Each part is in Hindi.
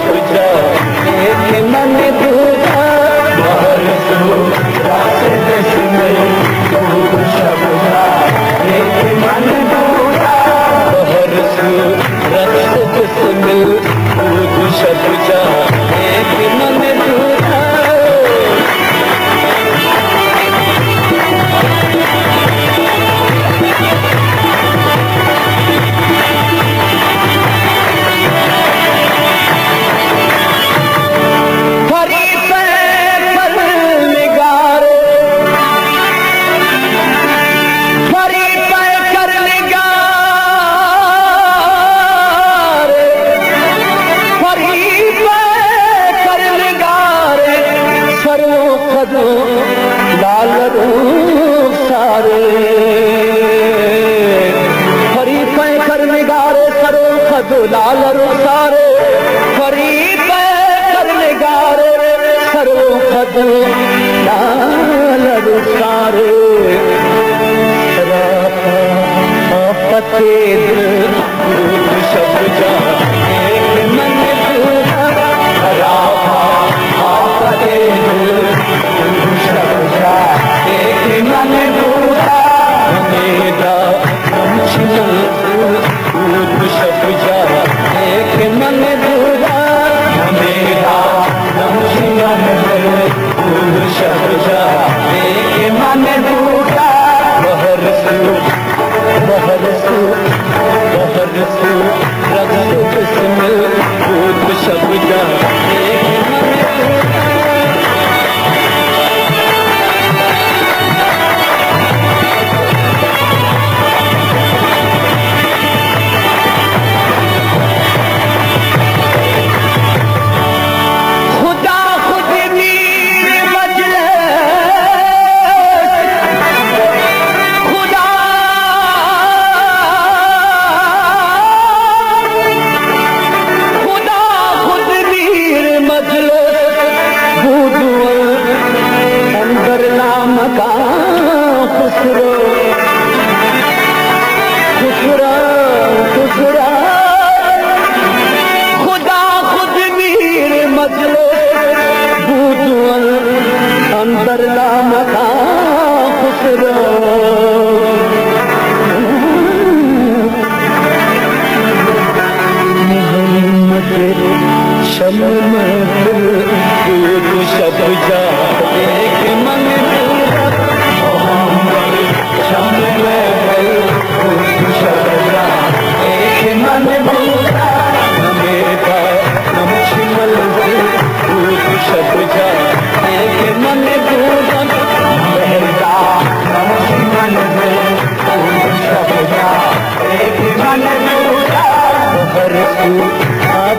शब्जा एक मन दूजा बहर सो रात में तू शब्जा एक मन दूजा बहर सो रात में तू शब्जा एक मन दूजा लाल रूप सारे फरी पे कर निगारे सरो खदो लाल रूप सारे फरी पे कर निगारे सरो खदो लाल रूप सारे पते शब्द जा एक मन एक मन दूरा मेरा शब्जा एक मन दूरा मेरा शब्जा एक मन दूरा बहर सू शब्जा एक मन दूरा शब्जा एक मन शब्जा एक मन दूरा मेरा नमशिमल शब्जा एक मन दूरा मेरा नमशिमल शब्जा एक मन दूरा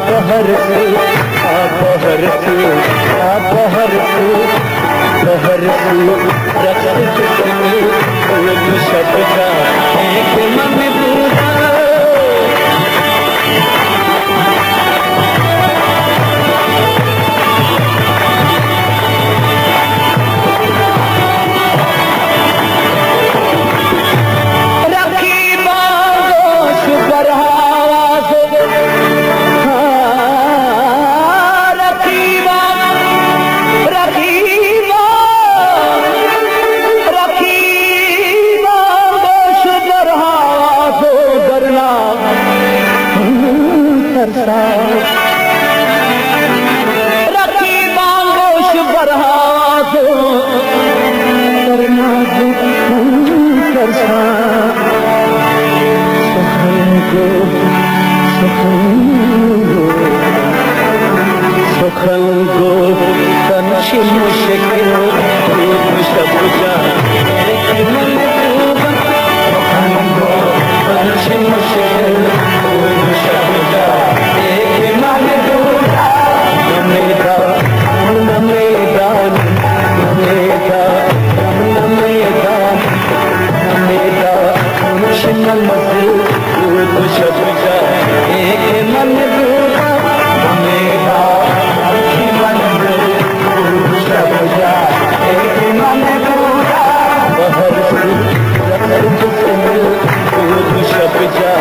बहर शब्जा एक मन दूरा रखी बांगोश बरहा दो करना करसा सुखन गो तनशी मुश्किल शब्जा एक मन सुखन गो तनशी मुश्किल शब्जा एक मन दूरा मेरा शब्जा एक मन दूरा मेरा शब्जा एक मन दूरा बहर शब्जा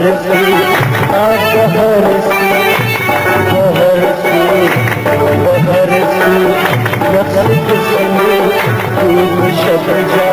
बहरसी बहरसी बहरसी बहरसी नक्श किसने तू शब जा